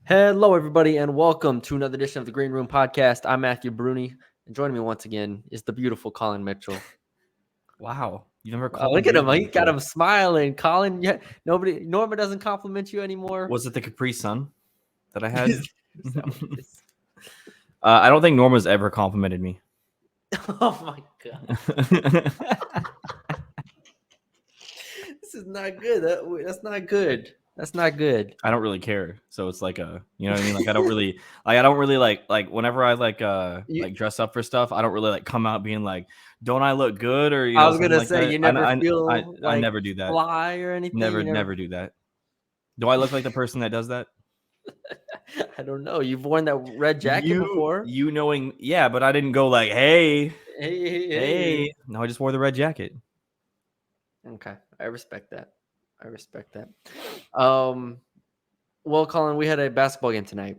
Hello, everybody, and welcome to another edition of the Green Room Podcast. I'm Matthew Brune, and joining me once again is the beautiful Colin Mitchell. Wow, you've never Wow, called look me at him. He beautiful got before. him smiling. Colin, yeah, Norma doesn't compliment you anymore. Was it the Capri Sun that I had? Is that what it is? I don't think Norma's ever complimented me. Oh my god, this is not good. That's not good. That's not good. I don't really care, so it's like you know what I mean. Like I don't really like whenever I You, dress up for stuff. I don't really like come out being like, don't I look good or I was something gonna like say that. you I never I I, feel I like never do that. fly or anything. Never You never. never do that. Do I look like the person that does that? I don't know. You've worn that red jacket You before. you knowing, yeah, but I didn't go like, hey, Hey. hey. No, I just wore the red jacket. Okay, I respect that. I respect that. Um, well, Colin, we had a basketball game tonight.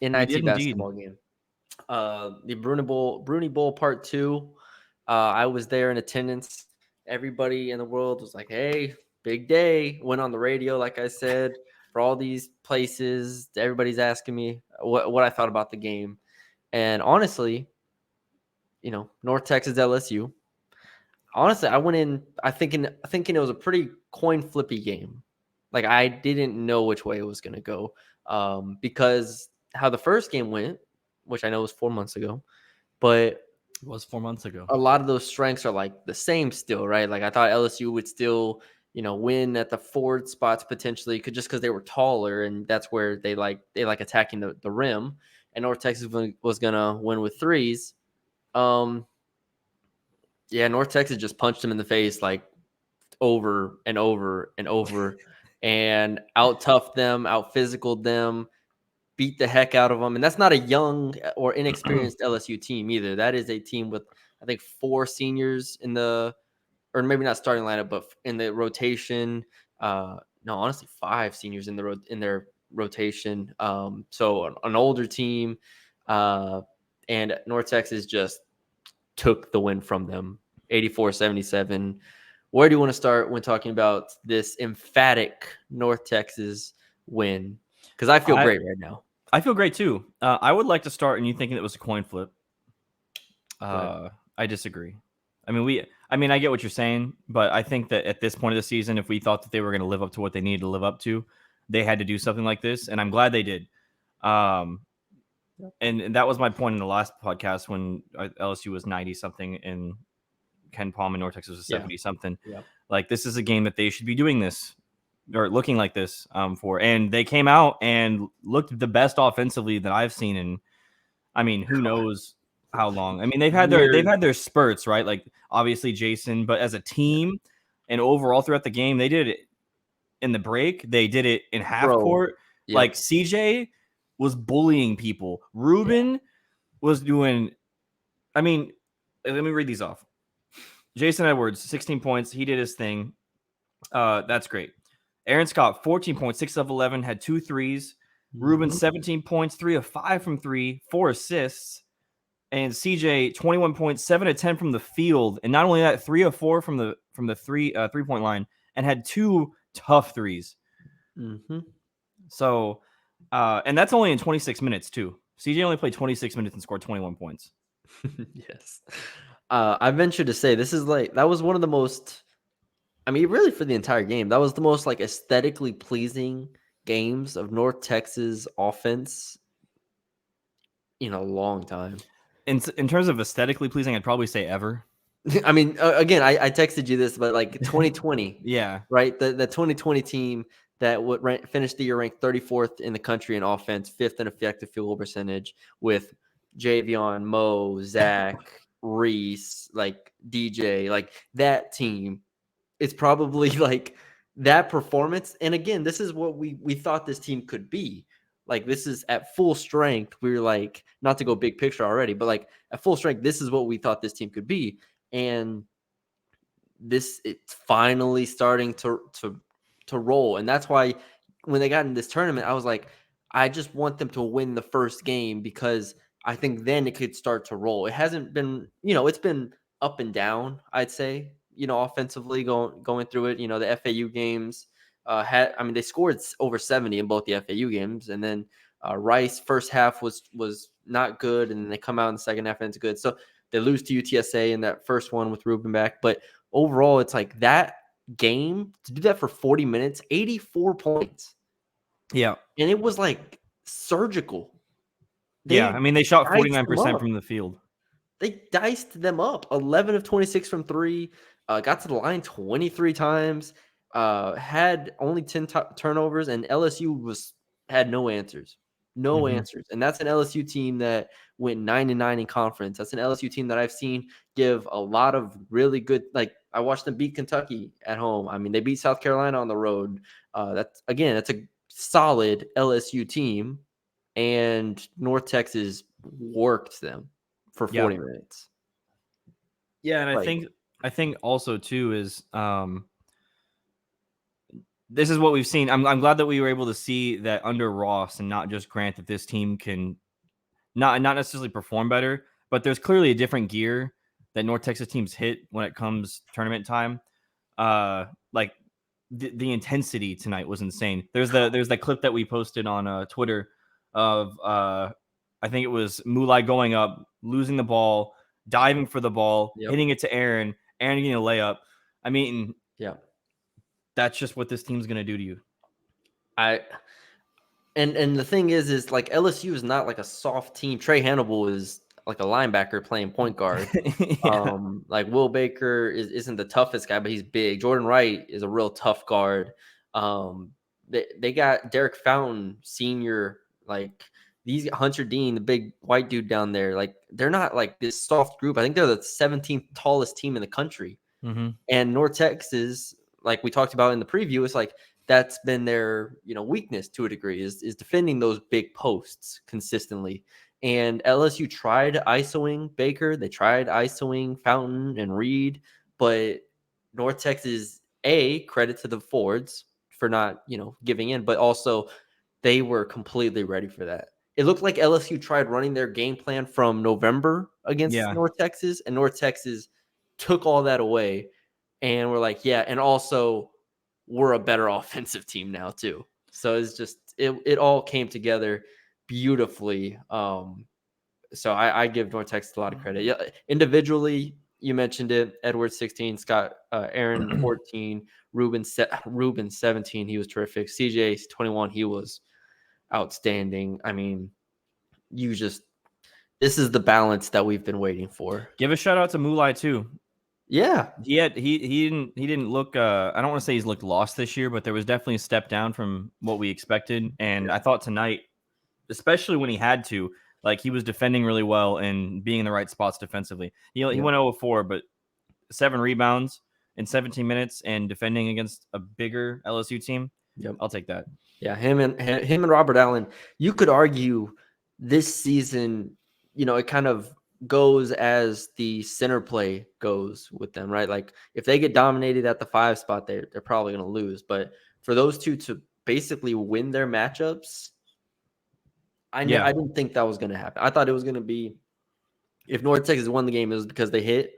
We NIT did indeed. basketball game. The Bruni Bowl Part 2. I was there in attendance. Everybody in the world was like, "Hey, big day!" Went on the radio, like I said, for all these places. Everybody's asking me what I thought about the game, and honestly, North Texas LSU. Honestly, I went in thinking it was a pretty coin flippy game. Like I didn't know which way it was going to go because how the first game went, which I know was 4 months ago, but It was 4 months ago. a lot of those strengths are like the same still, right? Like I thought LSU would still, win at the forward spots potentially, could just because they were taller and that's where they like attacking the rim. And North Texas was gonna win with threes. Um, yeah, North Texas just punched him in the face like over and over and over and out toughed them, out physicaled them, beat the heck out of them. And that's not a young or inexperienced LSU team either. That is a team with, I think, 4 seniors in the, or maybe not starting lineup, but in the rotation. No, honestly, 5 seniors in their rotation. So an older team, and North Texas just took the win from them, 84-77. Where do you want to start when talking about this emphatic North Texas win? Because I feel great right now. I feel great too. I would like to start in you thinking it was a coin flip. I disagree. I mean, I get what you're saying, but I think that at this point of the season, if we thought that they were going to live up to what they needed to live up to, they had to do something like this, and I'm glad they did. And that was my point in the last podcast when LSU was 90 something and Ken Palm and North Texas was 70 something. Yeah. Like this is a game that they should be doing this or looking like this for, and they came out and looked the best offensively that I've seen in, I mean, who knows how long. I mean, they've had their spurts, right? Like obviously Jason, but as a team and overall throughout the game, they did it in the break. They did it in half court. Yep. Like CJ was bullying people. Ruben was doing, I mean, let me read these off. Jason Edwards, 16 points. He did his thing. That's great. Aaron Scott, 14 points, 6 of 11, had 2 threes. Ruben, 17 points, 3 of 5 from 3, 4 assists. And CJ, 21 points, 7 of 10 from the field. And not only that, 3 of 4 from the 3-point line, and had 2 tough threes. Mm-hmm. So, and that's only in 26 minutes too. CJ only played 26 minutes and scored 21 points. Yes. I venture to say this is that was one of the most, I mean, really for the entire game, that was the most aesthetically pleasing games of North Texas offense in a long time. In terms of aesthetically pleasing, I'd probably say ever. I mean, again, I texted you this, but 2020, yeah, right? The 2020 team that would finish the year ranked 34th in the country in offense, 5th in effective field goal percentage, with Javion, Mo, Zach, Reese, DJ, that team. It's probably that performance. And again, this is what we thought this team could be. This is at full strength. We were not to go big picture already, but at full strength, this is what we thought this team could be. And it's finally starting to roll. And that's why when they got in this tournament, I was like, I just want them to win the first game because I think then it could start to roll. It hasn't been, it's been up and down, I'd say, offensively going through it. The FAU games they scored over 70 in both the FAU games, and then Rice first half was not good, and then they come out in the second half and it's good. So they lose to UTSA in that first one with Ruben back. But overall, it's like that game to do that for 40 minutes, 84 points. Yeah. And it was like surgical. Yeah. I mean, they shot diced them 49% up. from the field. They diced them up. 11 of 26 from three. Got to the line 23 times. Had only 10 turnovers, and LSU had no answers. No answers. And that's an LSU team that went 9-9 in conference. That's an LSU team that I've seen give a lot of really good, like I watched them beat Kentucky at home. I mean, they beat South Carolina on the road. That's a solid LSU team, and North Texas worked them for 40 minutes. Yeah, and I think also too is this is what we've seen. I'm glad that we were able to see that under Ross and not just Grant that this team can not necessarily perform better, but there's clearly a different gear that North Texas teams hit when it comes tournament time. Like the intensity tonight was insane. There's that clip that we posted on Twitter of I think it was Mulai going up, losing the ball, diving for the ball, hitting it to Aaron getting a layup. I mean, yeah, that's just what this team's gonna do to you. And the thing is like LSU is not like a soft team. Trey Hannibal is like a linebacker playing point guard. Yeah. Like Will Baker isn't the toughest guy, but he's big. Jordan Wright is a real tough guard. They got Derek Fountain, senior, like these Hunter Dean, the big white dude down there. Like they're not like this soft group. I think they're the 17th tallest team in the country. And North Texas, like we talked about in the preview, is like that's been their weakness to a degree is defending those big posts consistently. And LSU tried ISOing Baker, they tried ISOing Fountain and Reed, but North Texas, credit to the Fords for not giving in, but also they were completely ready for that. It looked like LSU tried running their game plan from November against North Texas, and North Texas took all that away. And we're like, yeah, and also we're a better offensive team now too. So it's just it all came together beautifully. So I give North Texas a lot of credit. Yeah, individually, you mentioned it. Edwards 16, Scott, Aaron 14, Ruben 17. He was terrific. CJ 21. He was outstanding. I mean, this is the balance that we've been waiting for. Give a shout out to Mulai too. Yeah. He didn't look I don't want to say he's looked lost this year, but there was definitely a step down from what we expected. And I thought tonight, especially when he had to, like he was defending really well and being in the right spots defensively. He went 0-4, but 7 rebounds in 17 minutes and defending against a bigger LSU team. Yep. I'll take that. Yeah, him and Robert Allen. You could argue this season, it kind of goes as the center play goes with them, right? Like if they get dominated at the 5 spot, they're probably going to lose. But for those two to basically win their matchups, I didn't think that was going to happen. I thought it was going to be if North Texas won the game, it was because they hit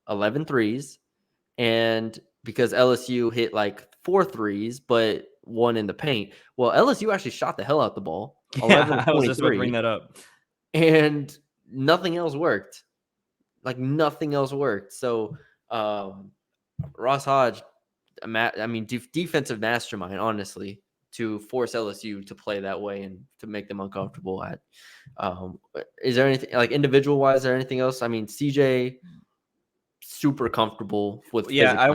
11 threes and because LSU hit like 4 threes, but 1 in the paint. Well, LSU actually shot the hell out the ball. 11 of I was just about to 23, bring that up. and nothing else worked. Like nothing else worked. So Ross Hodge, defensive mastermind, honestly, to force LSU to play that way and to make them uncomfortable. Is there anything like individual wise? Is there anything else? I mean, CJ super comfortable with. Yeah, I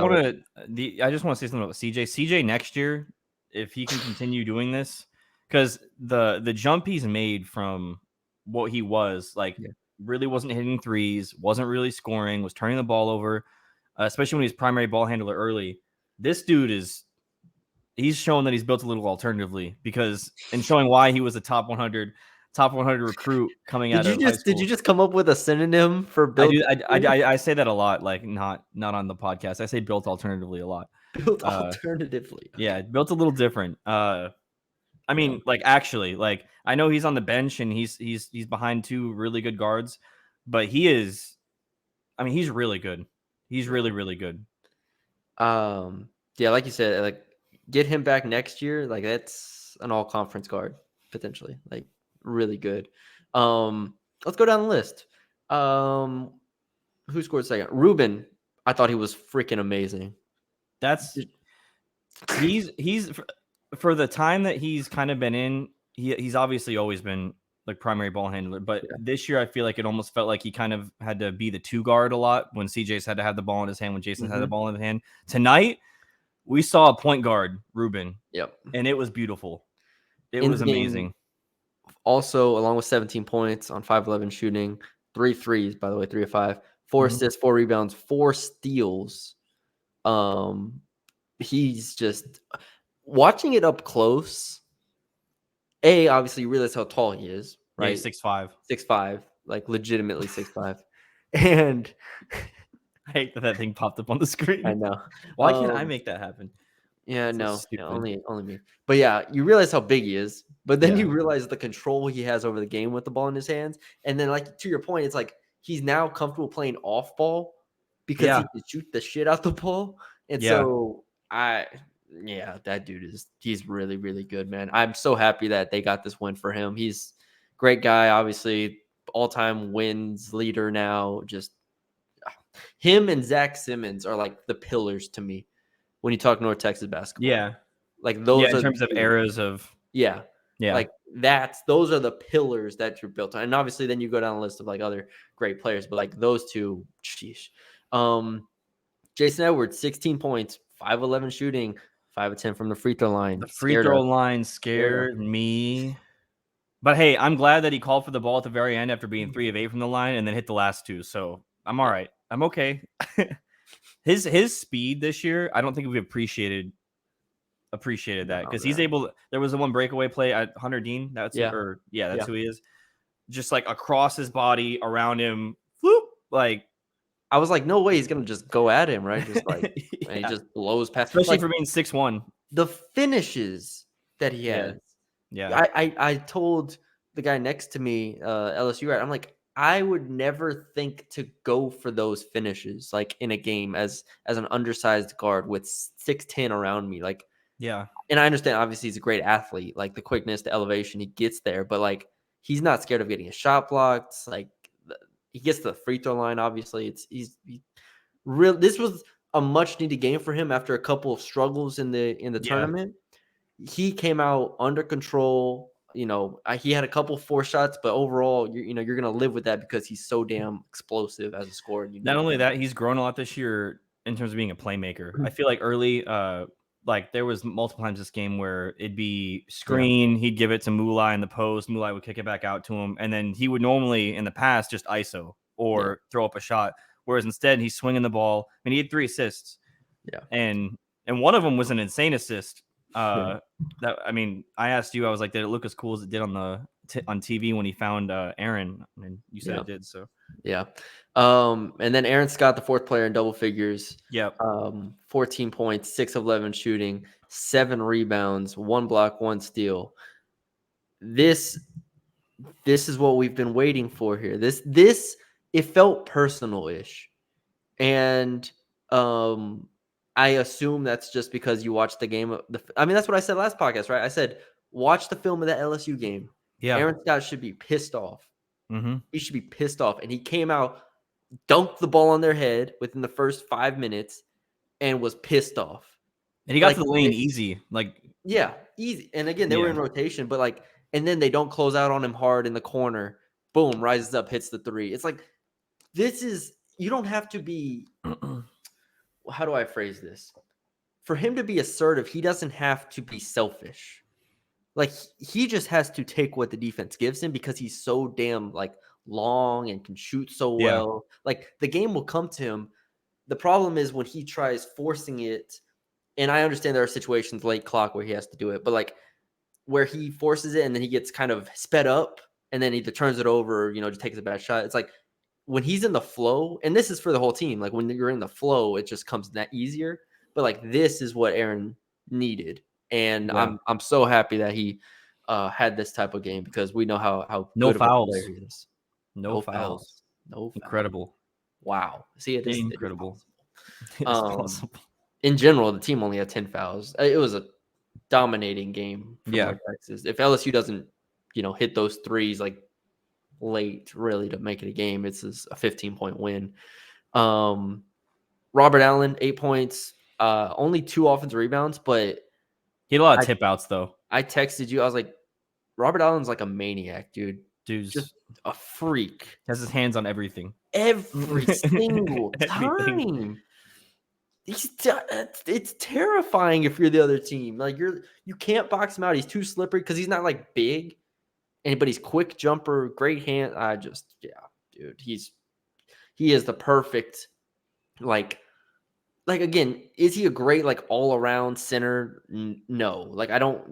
just want to say something about CJ. CJ next year, if he can continue doing this, because the jump he's made from what he was like, really wasn't hitting threes, wasn't really scoring, was turning the ball over, especially when he's primary ball handler early. This dude he's shown that he's built a little alternatively and showing why he was a top 100 recruit coming out of high school. Did you just come up with a synonym for built? I say that a lot, like not on the podcast. I say built alternatively a lot. Built alternatively. Okay. Yeah, built a little different. I mean, like actually, like I know he's on the bench and he's behind 2 really good guards, but he's really good. He's really, really good. Yeah, like you said, like get him back next year. Like that's an all conference guard potentially. Like really good. Let's go down the list. Who scored second? Ruben. I thought he was freaking amazing. That's he's for the time that he's kind of been in. He's obviously always been like primary ball handler, but this year I feel like it almost felt like he kind of had to be the 2 guard a lot when CJ's had to have the ball in his hand, when Jason's had the ball in his hand. Tonight we saw a point guard, Ruben. Yep. And it was beautiful. It was amazing. Also, along with 17 points on 5-11 shooting, 3 threes, by the way, 3 of 5, 4 assists, 4 rebounds, 4 steals. He's just watching it up close. Obviously, you realize how tall he is, right? Yeah, 6'5". 6'5", like legitimately 6'5". And I hate that thing popped up on the screen. I know. Why can't I make that happen? Yeah, So no, only me. But yeah, you realize how big he is, but then Yeah. you realize the control he has over the game with the ball in his hands. And then, like, to your point, it's like he's now comfortable playing off ball because he can shoot the shit out the ball. And so that dude he's really, really good, man. I'm so happy that they got this win for him. He's a great guy, obviously all-time wins leader now. Just him and Zach Simmons are like the pillars to me when you talk North Texas basketball. Yeah. Like those are in terms of eras of like those are the pillars that you're built on. And obviously then you go down the list of like other great players, but like those two, sheesh. Jason Edwards, 16 points, 5-11 shooting, 5 of 10 from the free throw line. The free throw line scared me. But hey, I'm glad that he called for the ball at the very end after being 3 of 8 from the line and then hit the last 2. So I'm all right. I'm okay. His speed this year, I don't think we've appreciated that because he's able. There was the one breakaway play at Hunter Dean. That's who he is. Just like across his body, around him, whoop, like I was like, no way he's gonna just go at him, right? Just like and he just blows past, especially like, for being 6'1". The finishes that he has. Yeah. I told the guy next to me, LSU, right? I'm like, I would never think to go for those finishes like in a game as an undersized guard with 6'10" around me. Like, yeah. And I understand obviously he's a great athlete, like the quickness, the elevation, he gets there, but like he's not scared of getting a shot blocked. Like he gets to the free throw line. Obviously, this was a much needed game for him after a couple of struggles in the tournament. He came out under control. He had a couple 4 shots, but overall, you're gonna live with that because he's so damn explosive as a scorer. Not only that, he's grown a lot this year in terms of being a playmaker. I feel like early, like there was multiple times this game where it'd be screen, he'd give it to Mulai in the post, Mulai would kick it back out to him, and then he would normally in the past just ISO or throw up a shot. Whereas instead he's swinging the ball. I mean, he had 3 assists. Yeah, and one of them was an insane assist. I asked you, I was like, did it look as cool as it did on TV when he found Aaron? And you said it did. So yeah. And then Aaron Scott, the 4th player in double figures. Yep. 14 points, 6 of 11 shooting, 7 rebounds, 1 block, 1 steal. This is what we've been waiting for here. This it felt personal-ish. And I assume that's just because you watched the game. That's what I said last podcast, right? I said, watch the film of that LSU game. Yeah. Aaron Scott should be pissed off. Mm-hmm. He should be pissed off. And he came out, dunked the ball on their head within the first 5 minutes, and was pissed off. And he got to the lane easy. Easy. And again, they were in rotation, but and then they don't close out on him hard in the corner. Boom, rises up, hits the 3. It's like, you don't have to be, how do I phrase this? For him to be assertive, he doesn't have to be selfish. Like, he just has to take what the defense gives him because he's so damn, long and can shoot so well. Like, the game will come to him. The problem is when he tries forcing it, and I understand there are situations late clock where he has to do it, but, where he forces it and then he gets kind of sped up and then either turns it over or, just takes a bad shot. It's like, when he's in the flow, and this is for the whole team, like when you're in the flow, it just comes that easier. But this is what Aaron needed, and I'm so happy that he had this type of game because we know how no good fouls. of a player he is. No fouls. No fouls. Incredible. Wow. See, it is incredible. It is possible. In general, the team only had 10 fouls. It was a dominating game for North Texas. If LSU doesn't, hit those threes like late, really, to make it a game. It's a 15-point win. Robert Allen, 8 points, only 2 offensive rebounds, but he had a lot of tip outs though. I texted you. I was like, Robert Allen's like a maniac, dude. Dude's Just a freak. Has his hands on everything. Every single Everything. time. It's terrifying if you're the other team. Like you can't box him out. He's too slippery because he's not like big, but he's quick jumper, great hand. Dude, he is the perfect like again. Is he a great like all around center? No, like I don't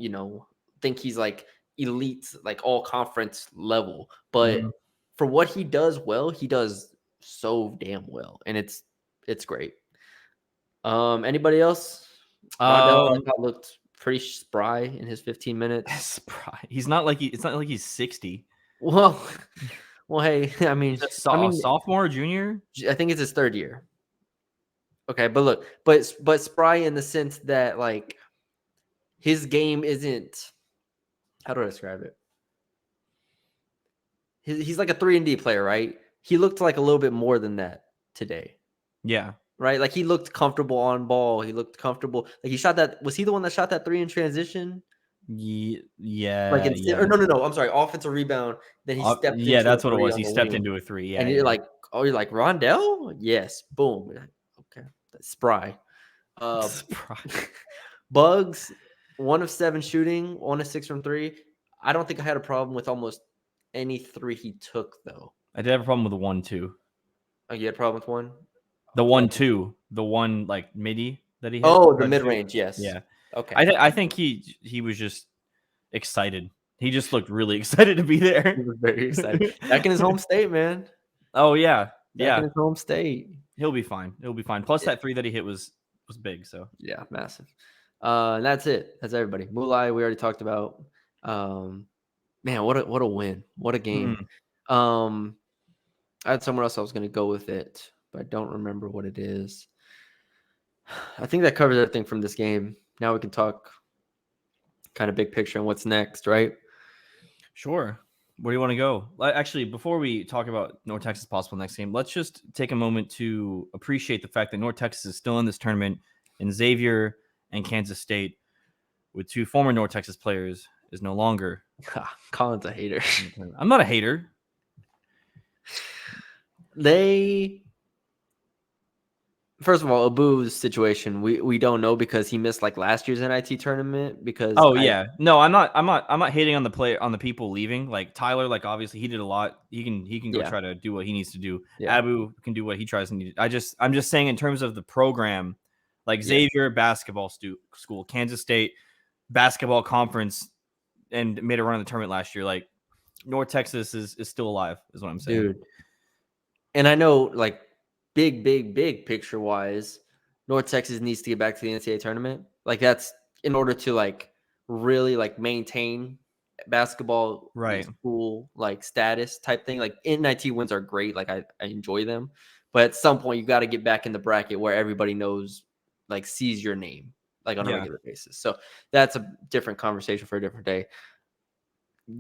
think he's like elite like all conference level, but for what he does well, he does so damn well, and it's great. Anybody else? Rondell, I thought, looked pretty spry in his 15 minutes. Spry. It's not like he's 60. Well, hey, I mean, sophomore or junior? I think it's his 3rd year. Okay, but look, but spry in the sense that like his game isn't. How do I describe it? He's like a 3-and-D player, right? He looked like a little bit more than that today. Yeah. Right? Like he looked comfortable on ball. He looked comfortable. Like he shot that. Was he the one that shot that 3 in transition? Yeah. Like no. I'm sorry. Offensive rebound. Then he stepped. Yeah, that's what it was. He stepped into a 3. Yeah. And you're like, Rondell? Yes. Boom. Okay. That's spry. Spry. Bugs, 1 of 7 shooting, 1 of 6 from 3. I don't think I had a problem with almost any 3 he took though. I did have a problem with the 1-2. Oh, you had a problem with 1? The 1-2, the one like midi that he hit. Oh, the mid range, yes. Yeah. Okay. I think he was just excited. He just looked really excited to be there. He was very excited. Back in his home state, man. Oh yeah, Back in his home state. He'll be fine. Plus that 3 that he hit was big. So yeah, massive. And that's it. That's everybody. Mulai, we already talked about. Man, what a win! What a game. I had somewhere else I was going to go with it, but I don't remember what it is. I think that covers everything from this game. Now we can talk kind of big picture on what's next, right? Sure. Where do you want to go? Actually, before we talk about North Texas' possible next game, let's just take a moment to appreciate the fact that North Texas is still in this tournament, and Xavier and Kansas State, with 2 former North Texas players, is no longer. Colin's a hater. I'm not a hater. First of all, Abu's situation, we don't know because he missed like last year's NIT tournament because no, I'm not hating on the people leaving. Like Tyler, like obviously he did a lot. He can go try to do what he needs to do. Yeah. Abu can do what he tries to do. I'm just saying in terms of the program, like Xavier basketball school, Kansas State basketball conference, and made a run in the tournament last year. Like North Texas is still alive, is what I'm saying. Dude. And I know like big picture wise, North Texas needs to get back to the NCAA tournament. Like that's in order to like really like maintain basketball school like status type thing. Like NIT wins are great. Like I enjoy them, but at some point you got to get back in the bracket where everybody knows, like sees your name like on a regular basis. So that's a different conversation for a different day.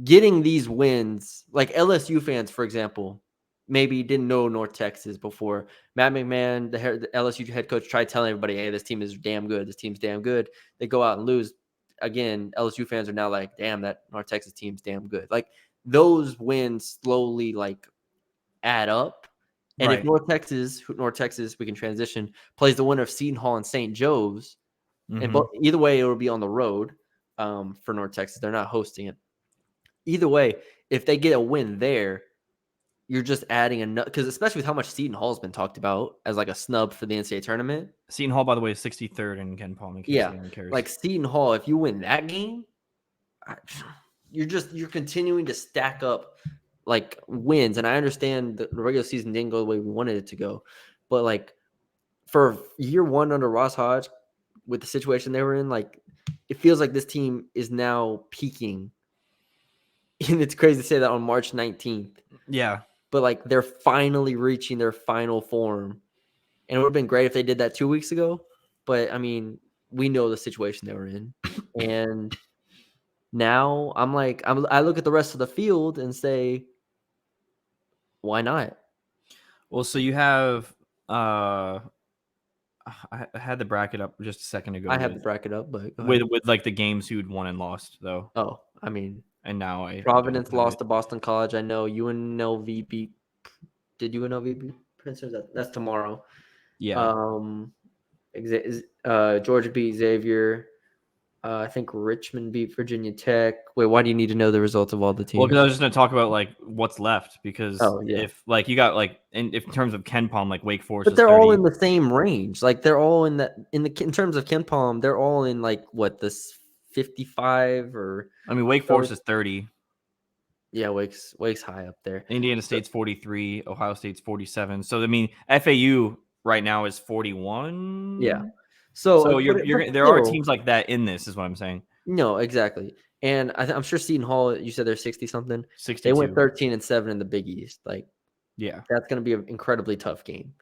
Getting these wins, like LSU fans, for example, maybe didn't know North Texas before. Matt McMahon, the LSU head coach, tried telling everybody, hey, this team is damn good. This team's damn good. They go out and lose. Again, LSU fans are now like, damn, that North Texas team's damn good. Like those wins slowly like add up. And if North Texas, we can transition, plays the winner of Seton Hall and St. Joe's, and either way, it will be on the road for North Texas. They're not hosting it. Either way, if they get a win there, you're just adding another, because especially with how much Seton Hall has been talked about as like a snub for the NCAA tournament. Seton Hall, by the way, is 63rd in Ken Palm. Like Seton Hall, if you win that game, you're continuing to stack up like wins. And I understand the regular season didn't go the way we wanted it to go, but like for year 1 under Ross Hodge, with the situation they were in, like it feels like this team is now peaking. And it's crazy to say that on March 19th. Yeah. But like they're finally reaching their final form. And it would have been great if they did that 2 weeks ago. But I mean, we know the situation they were in. And Now I'm like, I look at the rest of the field and say, why not? Well, so you have I had the bracket up just a second ago I have the bracket up, but go with ahead. like the games who'd won and lost though, Oh, I mean, and now I don't Providence have lost it. to Boston College. I know UNLV beat. Did UNLV beat Princeton? That's tomorrow. Yeah. Um, Georgia beat Xavier. I think Richmond beat Virginia Tech. Wait, why do you need to know the results of all the Well, because I teams? was just going to talk about like what's left because Oh yeah, if like you got like in terms of Ken Palm, like Wake Forest but is they're all 30. in the same range. Like they're all in terms of Ken Palm, they're all in like what this 55 or I mean, Wake so. Forest is 30. Yeah, Wake's high up there. Indiana So, State's 43. Ohio State's 47. So I mean, FAU right now is 41. yeah. So, So but there are still, teams like that in this, is what I'm saying. no, exactly. And I'm sure Seton Hall. You said they're 60 something. They went 62. 13-7 in the Big East. Like Yeah. that's going to be an incredibly tough game.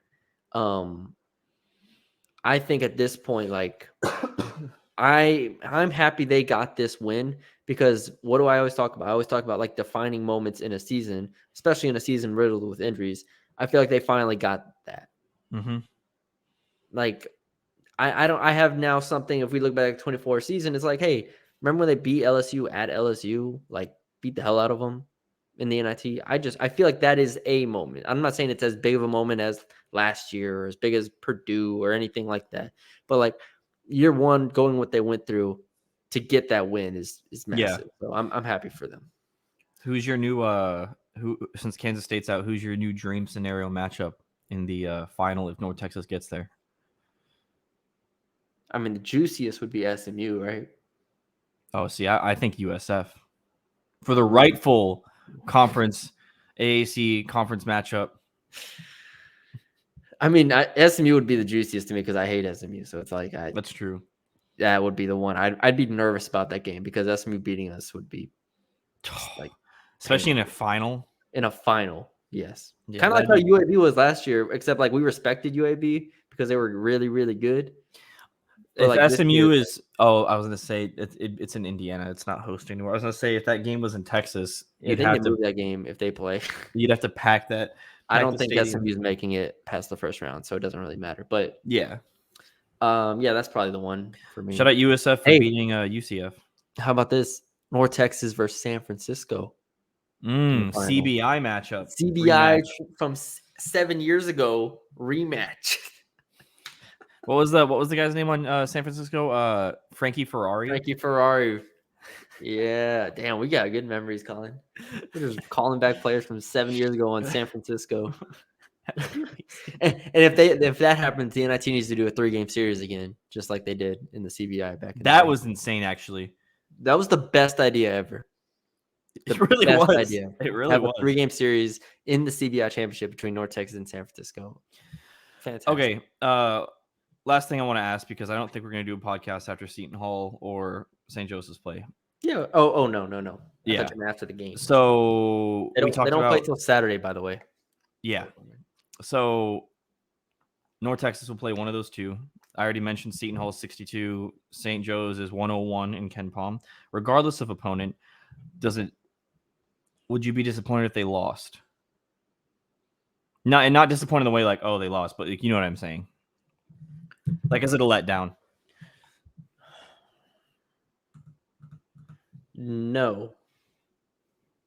Um, I think at this point, like I'm happy they got this win because what do I always talk about? I always talk about like defining moments in a season, especially in a season riddled with injuries. I feel like they finally got that. Mm-hmm. Like I have now something. If we look back at 24 season, it's like, hey, remember when they beat LSU at LSU? Like beat the hell out of them in the NIT. I feel like that is a moment. I'm not saying it's as big of a moment as last year or as big as Purdue or anything like that. But like year one, going what they went through to get that win is Yeah. massive. So I'm happy for them. Who's your new who since Kansas State's out, who's your new dream scenario matchup in the final if North Texas gets there? I mean, the juiciest would be SMU, right? Oh, see, I think USF for the Ooh. rightful conference AAC conference matchup. I mean, SMU would be the juiciest to me because I hate SMU. So it's like That's true. that would be the one. I'd be nervous about that game because SMU beating us would be just like Especially in a painful final. in a final. Yes, Yeah, kind of like that'd how be UAB was last year, except like we respected UAB because they were really really good. But if like this year, SMU it's like, is I was gonna say it's in Indiana, it's not hosting anymore. I was gonna say if that game was in Texas, yeah, they need to move that game if they play. you'd have to pack I don't the think stadium. SMU is making it past the first round, so it doesn't really matter. But Yeah. yeah, that's probably the one for Shout me. out USF for Hey, beating UCF. how about this? North Texas versus San Francisco in the final. CBI matchup CBI rematch. from 7 years ago rematch. What was the guy's name on San Francisco? Frankie Ferrari. Frankie Ferrari. Yeah, damn, we got good memories, Colin. We're just calling back players from 7 years ago on San Francisco. and if that happens, the NIT needs to do a 3-game series again, just like they did in the CBI back in the That day. was insane, actually. That was the best idea ever. It The really best was. idea. It really Have a was. 3-game series in the CBI championship between North Texas and San Francisco. Fantastic. Okay. Last thing I want to ask because I don't think we're going to do a podcast after Seton Hall or St. Joseph's play. Yeah. Oh no. I Yeah. thought you meant after the game. So They we don't talked play about till Saturday, by the way. yeah. So North Texas will play one of those two. I already mentioned Seton Hall 62. St. Joe's is 101 in Ken Palm. Regardless of opponent, would you be disappointed if they lost? Not disappointed in the way like, oh, they lost, but you know what I'm saying. Like, is it a letdown? No.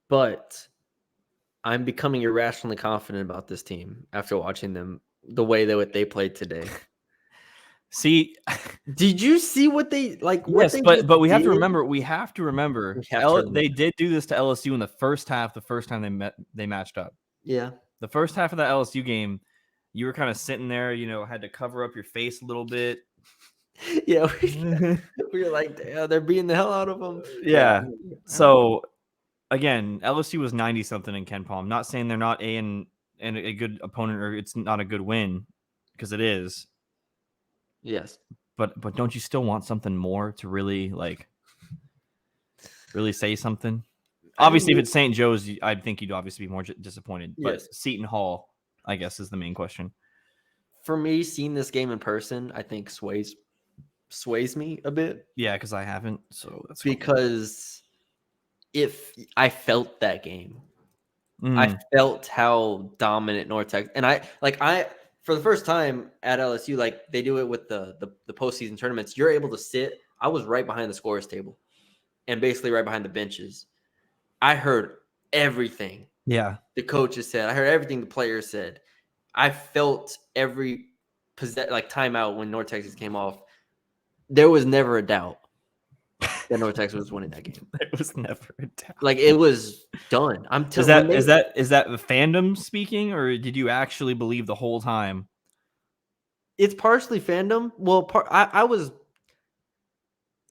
But I'm becoming irrationally confident about this team after watching them the way that they played today. See, Did you see what they like? What yes, they but we have to did? remember. We have to remember. They did do this to LSU in the first half. The first time they matched up. Yeah. The first half of that LSU game, you were kind of sitting there, had to cover up your face a little bit. Yeah. We were like, they're beating the hell out of them. Yeah. So again, LSU was 90 something in Ken Palm. Not saying they're not and a good opponent or it's not a good win because it is. Yes. But don't you still want something more to really say something? Obviously, if it's St. Joe's, I'd think you'd obviously be more disappointed. But Seton Hall, I guess, is the main question. For me, seeing this game in person, I think sways me a bit. Yeah, because I haven't. So that's because if I felt that game. I Mm. felt how dominant North Texas, and I for the first time at LSU, like they do it with the postseason tournaments. You're able to sit. I was right behind the scorers table, and basically right behind the benches. I heard everything Yeah. the coaches said. I heard everything the players said. I felt every timeout when North Texas came off. There was never a doubt that North Texas was winning that game. It was never a doubt. Like it was done. I'm Is telling that the fandom speaking, or did you actually believe the whole time? it's partially fandom. Well, I was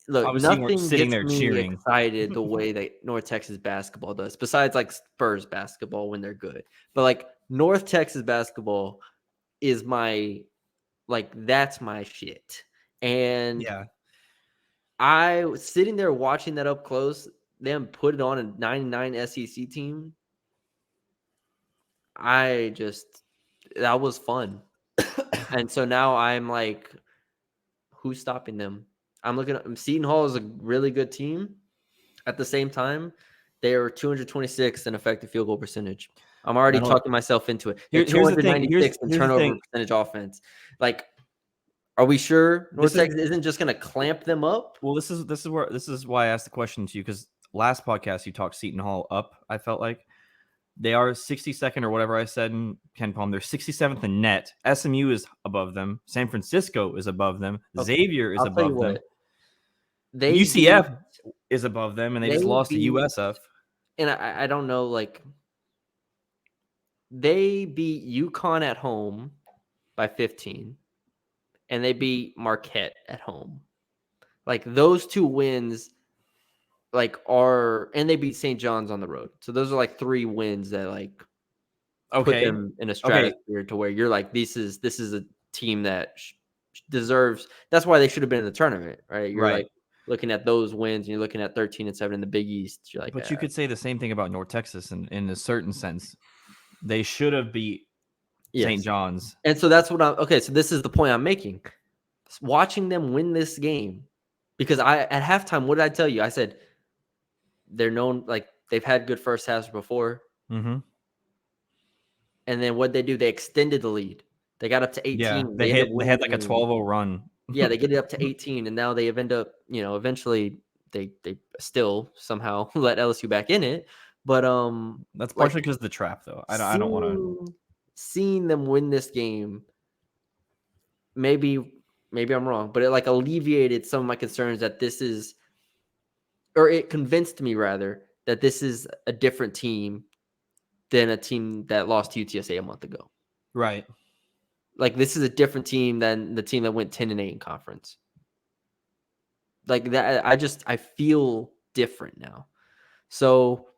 look. Obviously, you weren't Nothing sitting gets there me cheering. excited the way that North Texas basketball does. Besides like Spurs basketball when they're good, but like North Texas basketball is my that's my shit. And Yeah. I was sitting there watching that up close. Them put it on a 99 SEC team. That was fun. And so now I'm like, who's stopping them? I'm looking at Seton Hall is a really good team. At the same time, they are 226 in effective field goal percentage. I'm already talking myself into it. They're Here's the thing. 296 in Here's the turnover thing. percentage offense. Like, are we sure North This is Texas isn't just going to clamp them up? well. This is why I asked the question to you, because last podcast you talked Seton Hall up. I felt like they are 62nd or whatever I said in Ken Palm. They're 67th in net. SMU is above them. San Francisco is above them. Okay, Xavier is I'll tell you above them. what. They UCF is above them, and they just lost to beat, USF. and I don't know, like they beat UConn at home by 15, and they beat Marquette at home. Like those two wins, and they beat St. John's on the road. So those are like 3 wins that put Okay. them in a stratosphere to where you're like, this is a team that deserves. That's why they should have been in the tournament, right? You're Right. like looking at those wins, and you're looking at 13-7 in the Big East. You're like, But you could say the same thing about North Texas in a certain sense. They should have beat St. yes. John's. And so that's what okay. So this is the point I'm making. Watching them win this game, because at halftime, what did I tell you? I said they're known, like they've had good first halves before. Mm-hmm. And then what they do? They extended the lead. They got up to 18. Yeah, they had like a 12-0 run. Yeah, they get it up to 18, and now they end up, eventually they still somehow let LSU back in it. But that's partially because of the trap, though. I don't want to. Seeing them win this game, maybe I'm wrong, but it alleviated some of my concerns that this is, or it convinced me rather that this is a different team than a team that lost to UTSA a month ago. Right. Like this is a different team than the team that went 10-8 in conference. Like that, I feel different now. So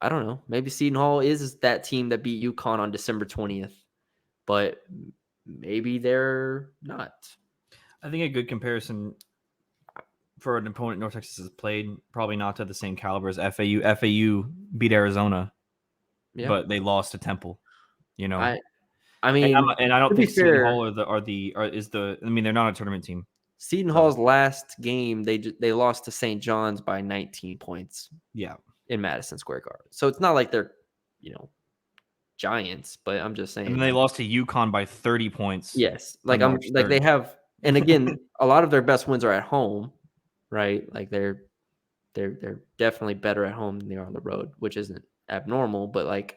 I don't know. Maybe Seton Hall is that team that beat UConn on December 20th, but maybe they're not. I think a good comparison for an opponent North Texas has played, probably not to the same caliber as FAU. FAU beat Arizona, but they lost to Temple. I mean, and I don't think Seton Hall I mean, they're not a tournament team. Seton Hall's last game, they lost to St. John's by 19 points. Yeah, in Madison Square Garden. So it's not like they're, giants, but I'm just saying. And they lost to UConn by 30 points. Yes, they have, and again, a lot of their best wins are at home, right? Like they're definitely better at home than they are on the road, which isn't abnormal, but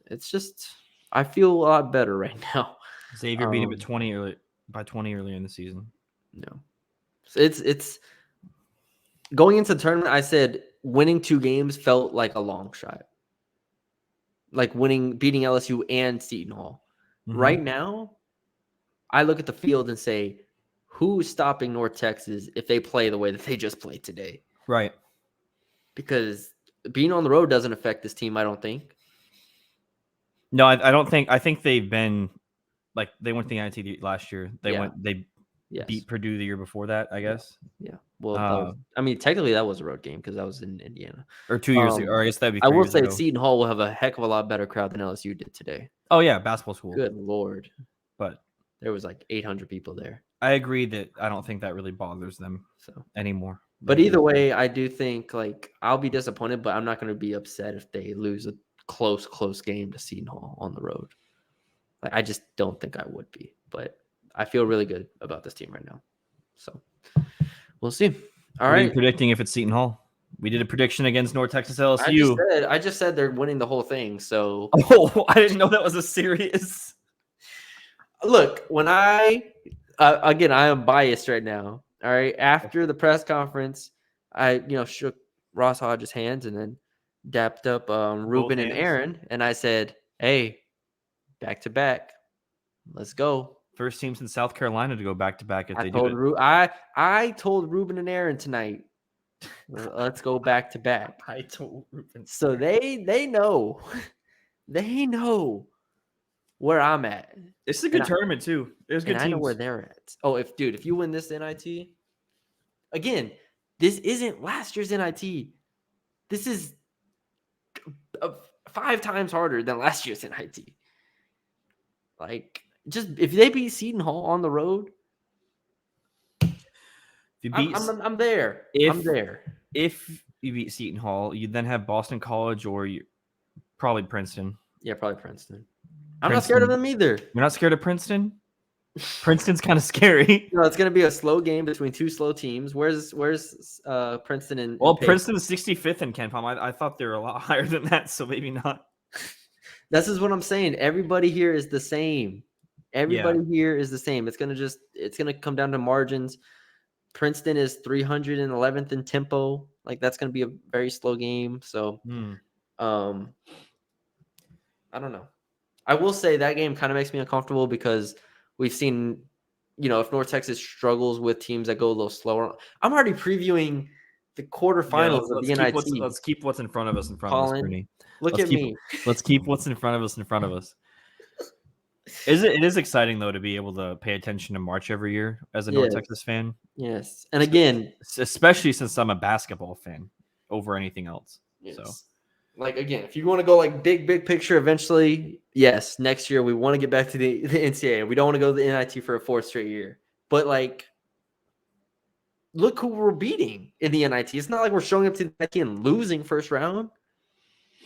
it's just I feel a lot better right now. Xavier beat him by 20 earlier in the season. No, so it's going into the tournament. I said winning 2 games felt like a long shot. Like beating LSU and Seton Hall. Mm-hmm. Right now, I look at the field and say, who's stopping North Texas if they play the way that they just played today? Right. Because being on the road doesn't affect this team, I don't think. No, I don't think. I think they've been they went to the NIT last year. They beat Purdue the year before that, I guess. Yeah. Well, technically that was a road game because that was in Indiana. Or 2 years ago. Or I guess that'd be 3 I will years say ago. Seton Hall will have a heck of a lot better crowd than LSU did today. Oh, yeah, basketball school. Good Lord. But there was 800 people there. I agree that I don't think that really bothers them anymore. But either way, I do think like I'll be disappointed, but I'm not going to be upset if they lose a close game to Seton Hall on the road. Like, I just don't think I would be, but I feel really good about this team right now. So we'll see. All What are you right. predicting if it's Seton Hall? We did a prediction against North Texas LSU. I just said they're winning the whole thing. So Oh, I didn't know that was a serious. look, when again, I am biased right now. All right. After the press conference, I shook Ross Hodges' hands and then dapped up Ruben and hands? Aaron, and I said, "Hey, back to back, let's go." First teams in South Carolina to go back to back if they do it. I told Ruben and Aaron tonight, let's go back to back. I told Ruben. So they know, they know where I'm at. It's a good tournament too. There's good And teams. I know where they're at. Oh, if you win this NIT, again, this isn't last year's NIT. This is 5 times harder than last year's NIT. Like, just if they beat Seton Hall on the road, If you beat, I'm there. I'm there. If you beat Seton Hall, you then have Boston College or probably Princeton. Yeah, probably Princeton. I'm not scared of them either. You're not scared of Princeton? Princeton's kind of scary. No, it's going to be a slow game between 2 slow teams. Where's Princeton and Well, Pace? Princeton is 65th in Ken Palm. I thought they were a lot higher than that, so maybe not. This is what I'm saying. Everybody here is the same. Everybody here is the same. It's gonna come down to margins. Princeton is 311th in tempo. Like, that's gonna be a very slow game. So, I don't know. I will say that game kind of makes me uncomfortable because we've seen, if North Texas struggles with teams that go a little slower. I'm already previewing the quarterfinals of the NIT. Let's keep what's in front of us Colin, Bruni. Look at me. Let's keep what's in front of us. It is exciting though to be able to pay attention to March every year as a North Texas fan. Yes, and again, especially since I'm a basketball fan over anything else. Yes. So, like, again, if you want to go like big picture, eventually, yes, next year we want to get back to the NCAA. We don't want to go to the NIT for a 4th straight year. But like, look who we're beating in the NIT. It's not like we're showing up to the NIT and losing first round.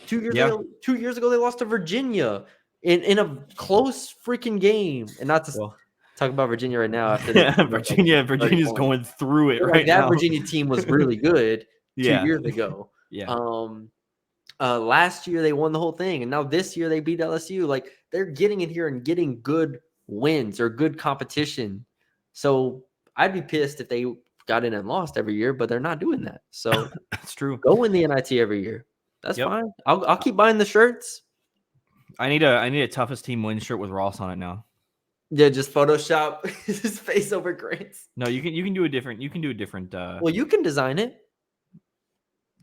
2 years ago, they lost to Virginia in a close freaking game. And not to talk about Virginia right now. After Virginia's going through it right now. That Virginia team was really good 2 years ago. Yeah. Last year they won the whole thing, and now this year they beat LSU. Like, they're getting in here and getting good wins or good competition. So I'd be pissed if they got in and lost every year, but they're not doing that. So that's true. Go win the NIT every year. That's fine. I'll keep buying the shirts. I need a toughest team win shirt with Ross on it now. Yeah, just Photoshop his face over Grant's. No, you can do a different. Well, you can design it.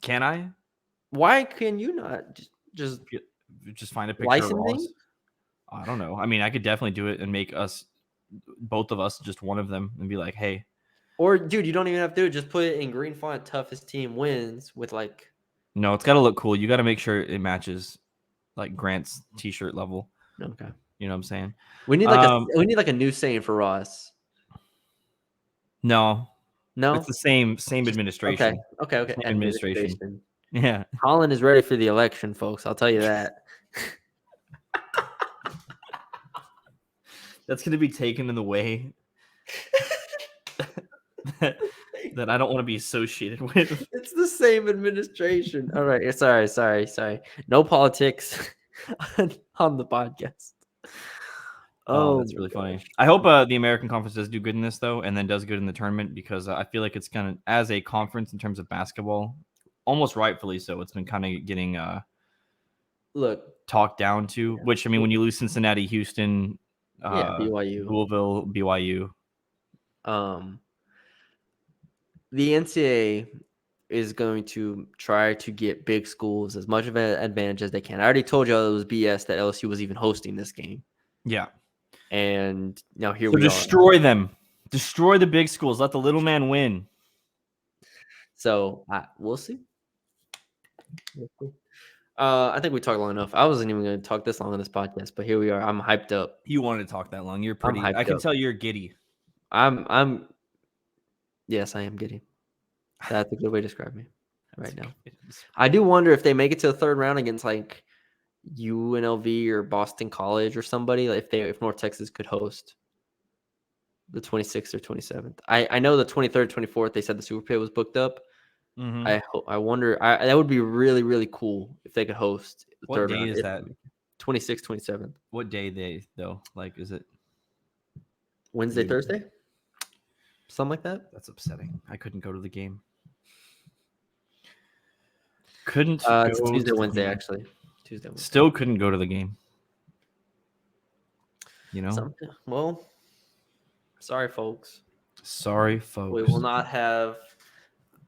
Can I? Why can you not just find a picture of Ross? I don't know. I mean, I could definitely do it and make both of us just one of them and be like, hey. Or, dude, you don't even have to do it. Just put it in green font. Toughest team wins with like. No, it's got to look cool. You got to make sure it matches like Grant's t-shirt level. Okay. You know what I'm saying? We need like a new saying for Ross. No, it's the same administration. Okay. Same administration. Yeah. Colin is ready for the election, folks. I'll tell you that. That's going to be taken in the way that I don't want to be associated with. It's the same administration. All right. Sorry. No politics on the podcast. Oh, that's really funny. I hope the American Conference does do good in this, though, and then does good in the tournament, because I feel like it's kind of, as a conference in terms of basketball, almost rightfully so, it's been kind of getting talked down to, which, I mean, when you lose Cincinnati, Houston, BYU, Louisville, BYU. The NCAA is going to try to get big schools as much of an advantage as they can. I already told you it was BS that LSU was even hosting this game. Yeah. And now we destroy them. Destroy the big schools. Let the little man win. So we'll see. I think we talked long enough. I wasn't even going to talk this long on this podcast, but here we are. I'm hyped up. You wanted to talk that long. You're pretty. I can tell you're giddy. Yes, I am giddy. That's a good way to describe me right now. I do wonder if they make it to the third round against like UNLV or Boston College or somebody, like if North Texas could host the 26th or 27th. I know the 23rd, 24th, they said the Super Pit was booked up. Mhm. I wonder, that would be really, really cool if they could host the What third day round. is that? 26th, 27th. What day though? Like, is it Wednesday, you know? Thursday? Something like that? That's upsetting. I couldn't go to the game. Couldn't It's go Tuesday, to the Wednesday, game. actually. Tuesday, Wednesday. Still couldn't go to the game. You know? Well, sorry, folks. Sorry, folks. We will not have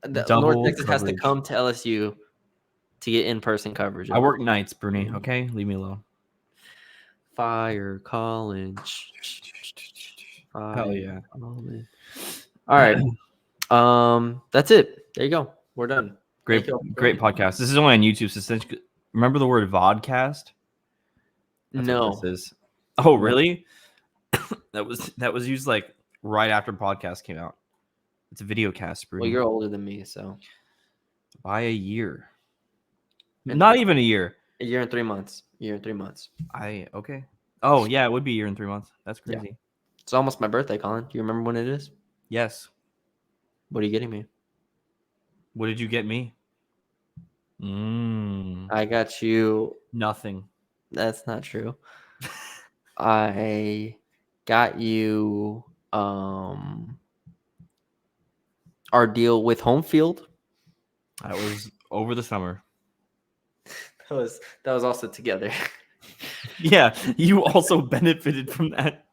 North Double Texas has to coverage. come to LSU to get in-person coverage. I work nights, Brune. Okay, leave me alone. Fire Colin. Hell yeah. Colin. All right. That's it. There you go. We're done. Great podcast. This is only on YouTube. So remember the word vodcast? That's what this is. Oh, really? that was used like right after podcast came out. It's a video cast, Brune. Well, you're older than me, so by a year. Not even a year. A year and 3 months. Okay. Oh yeah, it would be a year and 3 months. That's crazy. Yeah. It's almost my birthday, Colin. Do you remember when it is? Yes. What are you getting me? What did you get me? I got you nothing. That's not true. I got you our deal with Home Field. That was over the summer. That was also together. Yeah, you also benefited from that.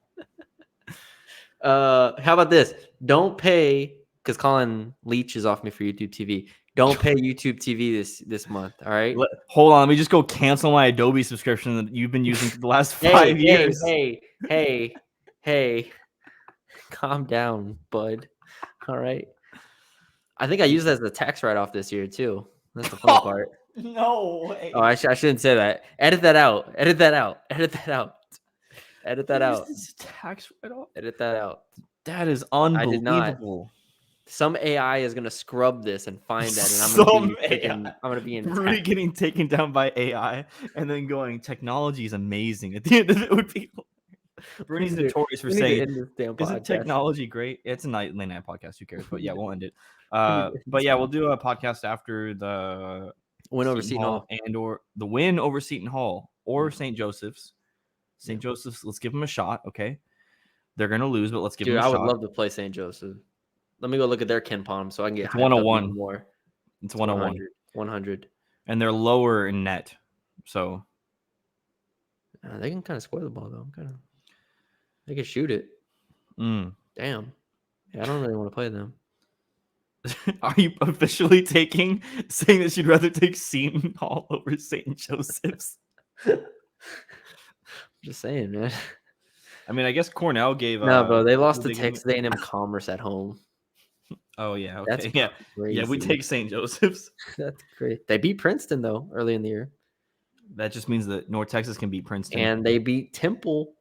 How about this? Don't pay, because Colin leeches off me for YouTube TV. Don't pay YouTube TV this month. All right. Hold on. Let me just go cancel my Adobe subscription that you've been using for the last 5 years. Hey. Calm down, bud. All right. I think I used that as a tax write-off this year too. That's the funny part. No way. Oh, I shouldn't say that. Edit that out. Edit that out. Tax write-off. Edit that out. That is unbelievable. I did not. Some AI is gonna scrub this and find that, and I'm gonna be in. Really getting taken down by AI, and then going, technology is amazing. At the end of it, would be. Brune's notorious for saying, "Isn't technology great?" It's a late night podcast. Who cares? But yeah, we'll end it. But yeah, we'll do a podcast after the win over Seton Hall or the win over Seton Hall or St. Joseph's. St. Joseph's, let's give them a shot. Okay, they're gonna lose, but let's give them a shot. I would love to play St. Joseph. Let me go look at their Ken Palm so I can get 101 more. It's 101. 100. And they're lower in net, so they can kind of score the ball though. They can shoot it. Damn. Yeah, I don't really want to play them. Are you officially saying that you'd rather take Seton Hall over St. Joseph's? Just saying, man. I mean, I guess Cornell gave. No, bro, they lost to Texas A&M Commerce at home. Oh yeah, okay. That's crazy. Yeah, we take St. Joseph's. That's great. They beat Princeton though early in the year. That just means that North Texas can beat Princeton, and they beat Temple,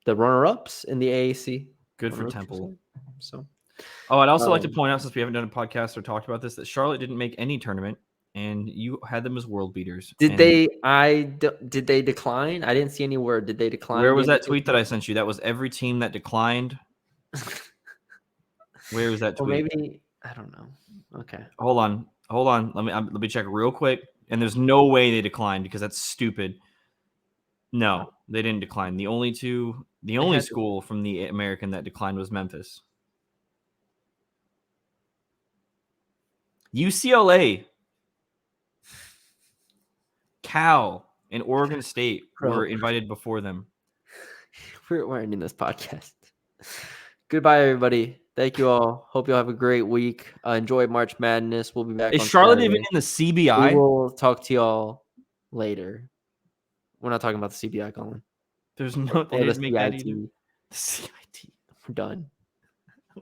the runner-ups in the AAC. Good for Temple. So, I'd also like to point out, since we haven't done a podcast or talked about this, that Charlotte didn't make any tournament, and you had them as world beaters. Did they? Did they decline? I didn't see any word. Did they decline? Where was that tweet that I sent you? That was every team that declined. Where was that tweet? Well, maybe I don't know. Okay. Hold on. Let me check real quick. And there's no way they declined because that's stupid. No, they didn't decline. The only school from the American that declined was Memphis. UCLA, Cal, and Oregon State were invited before them. We're ending this podcast. Goodbye, everybody. Thank you all. Hope you all have a great week. Enjoy March Madness. We'll be back. Is Charlotte even in the CBI? We will talk to y'all later. We're not talking about the CBI, Colin. There's no. They didn't make that either. CIT. We're done.